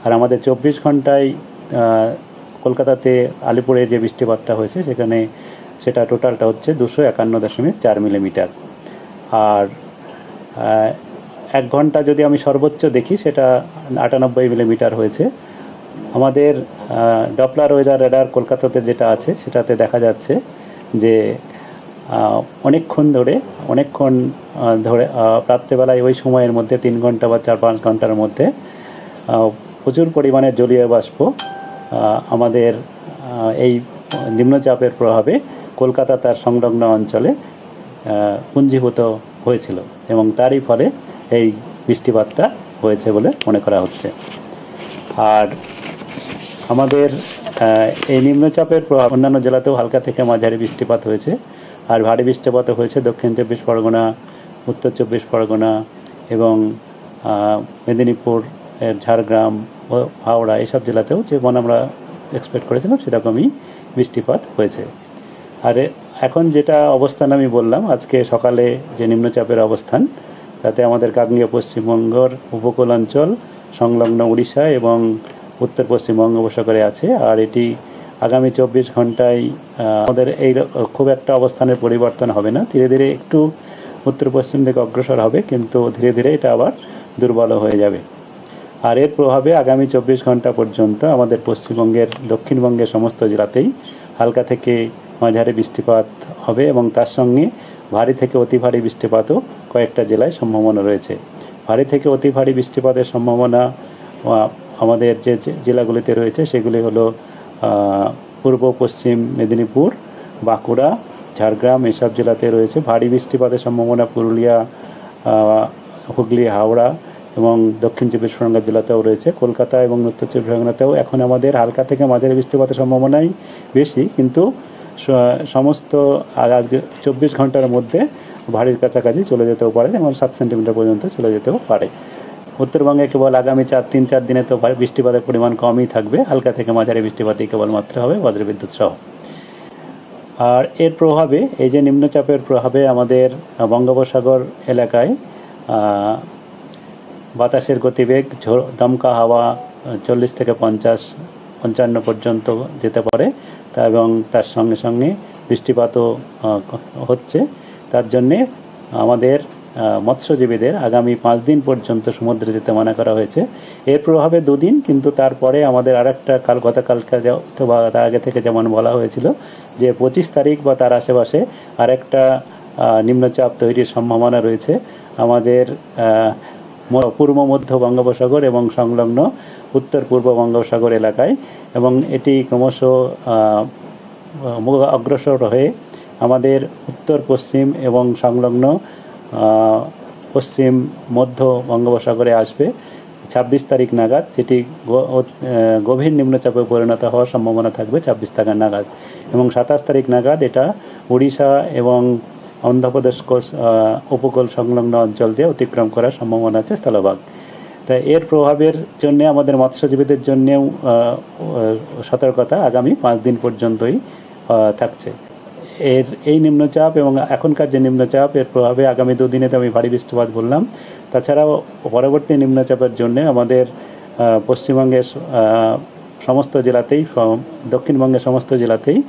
আর আমাদের 24 ঘন্টায় কলকাতাতে আলিপুরে যে বৃষ্টিপাতটা হয়েছে সেটা টোটালটা হচ্ছে 251.4 মিলিমিটার। আর 1 ঘন্টা যদি আমি সর্বোচ্চ দেখি সেটা 98 মিলিমিটার হয়েছে। আমাদের ডপলার ওয়েদার রেডার কলকাতাতে যেটা আছে সেটাতে দেখা যাচ্ছে যে অনেকক্ষণ ধরে রাত্রেবেলায় ওই সময়ের মধ্যে 3 ঘন্টা বা 4-5 ঘন্টার মধ্যে প্রচুর পরিমাণে জলীয় বাষ্প আমাদের এই নিম্নচাপের প্রভাবে কলকাতা তার সংলগ্ন অঞ্চলে পুঞ্জীভূত হয়েছিল এবং তারই ফলে এই বৃষ্টিপাতটা হয়েছে বলে মনে করা হচ্ছে। আর আমাদের এই নিম্নচাপের প্রভাব অন্যান্য জেলাতেও হালকা থেকে মাঝারি বৃষ্টিপাত হয়েছে। আর ভারী বৃষ্টিপাত হয়েছে দক্ষিণ 24 পরগনা, উত্তর 24 পরগনা এবং মেদিনীপুর, ঝাড়গ্রাম ও হাওড়া এইসব জেলাতেও যেমন আমরা এক্সপেক্ট করেছিলাম সেরকমই বৃষ্টিপাত হয়েছে। আর এখন যেটা অবস্থান আমি বললাম আজকে সকালে যে নিম্নচাপের অবস্থান, তাতে আমাদের গাঙ্গেয় পশ্চিমবঙ্গের উপকূল অঞ্চল সংলগ্ন উড়িষ্যা এবং উত্তর পশ্চিম বঙ্গোপসাগরে আছে। আর এটি আগামী 24 ঘন্টায় আমাদের এই খুব একটা অবস্থানের পরিবর্তন হবে না, ধীরে ধীরে একটু উত্তর পশ্চিম দিকে অগ্রসর হবে, কিন্তু ধীরে ধীরে এটা আবার দুর্বল হয়ে যাবে। আর এর প্রভাবে আগামী 24 ঘন্টা পর্যন্ত আমাদের পশ্চিমবঙ্গের দক্ষিণবঙ্গের সমস্ত জেলাতেই হালকা থেকে মাঝারি বৃষ্টিপাত হবে এবং তার সঙ্গে ভারী থেকে অতি ভারী বৃষ্টিপাতও কয়েকটা জেলায় সম্ভাবনা রয়েছে। ভারী থেকে অতি ভারী বৃষ্টিপাতের সম্ভাবনা আমাদের যে জেলাগুলিতে রয়েছে সেগুলি হলো পূর্ব পশ্চিম মেদিনীপুর, বাঁকুড়া, ঝাড়গ্রাম এসব জেলাতে রয়েছে। ভারী বৃষ্টিপাতের সম্ভাবনা পুরুলিয়া, হুগলি, হাওড়া এবং দক্ষিণ 24 পরগনা জেলাতেও রয়েছে। কলকাতা এবং উত্তর 24 পরগনাতেও এখন আমাদের হালকা থেকে মাঝারি বৃষ্টিপাতের সম্ভাবনাই বেশি, কিন্তু সমস্ত আজকে 24 ঘন্টার মধ্যে ভারীর কাছাকাছি চলে যেতেও পারে এবং 7 সেন্টিমিটার পর্যন্ত চলে যেতেও পারে। উত্তরবঙ্গে কেবল আগামী 3-4 দিনে তো বৃষ্টিপাতের পরিমাণ কমই থাকবে, হালকা থেকে মাঝারি বৃষ্টিপাতই কেবলমাত্র হবে বজ্রবিদ্যুৎ সহ। আর এর প্রভাবে এই যে নিম্নচাপের প্রভাবে আমাদের বঙ্গোপসাগর এলাকায় বাতাসের গতিবেগ দমকা হাওয়া 40 থেকে 50-55 পর্যন্ত যেতে পারে এবং তার সঙ্গে সঙ্গে বৃষ্টিপাতও হচ্ছে। তার জন্যে আমাদের মৎস্যজীবীদের আগামী 5 দিন পর্যন্ত সমুদ্রে যেতে মানা করা হয়েছে। এর প্রভাবে 2 দিন, কিন্তু তারপরে আমাদের আরেকটা গতকালকে অথবা তার আগে থেকে যেমন বলা হয়েছিল যে 25 তারিখ বা তার আশেপাশে আরেকটা নিম্নচাপ তৈরির সম্ভাবনা রয়েছে আমাদের পূর্ব মধ্য বঙ্গোপসাগর এবং সংলগ্ন উত্তর পূর্ব বঙ্গোপসাগর এলাকায়, এবং এটি ক্রমশ অগ্রসর হয়ে আমাদের উত্তর পশ্চিম এবং সংলগ্ন পশ্চিম মধ্য বঙ্গোপসাগরে আসবে 26 তারিখ নাগাদ, যেটি গভীর নিম্নচাপে পরিণত হওয়ার সম্ভাবনা থাকবে 26 তারিখ নাগাদ, এবং 27 তারিখ নাগাদ এটা উড়িষ্যা এবং অন্ধ্রপ্রদেশ উপকূল সংলগ্ন অঞ্চল দিয়ে অতিক্রম করার সম্ভাবনা আছে স্থলভাগ। তাই এর প্রভাবের জন্য আমাদের মৎস্যজীবীদের জন্যেও সতর্কতা আগামী 5 দিন পর্যন্তই থাকছে। এই নিম্নচাপ এবং এখনকার যে নিম্নচাপ এর প্রভাবে আগামী 2 দিনে তো আমি ভারী বৃষ্টিপাত বললাম। তাছাড়াও পরবর্তী নিম্নচাপের জন্য আমাদের পশ্চিমবঙ্গের সমস্ত জেলাতেই, দক্ষিণবঙ্গের সমস্ত জেলাতেই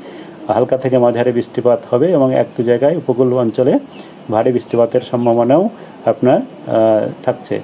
হালকা থেকে মাঝারি বৃষ্টিপাত হবে এবং 1-2 জায়গায় উপকূল অঞ্চলে ভারী বৃষ্টিপাতের সম্ভাবনাও আপনার থাকছে।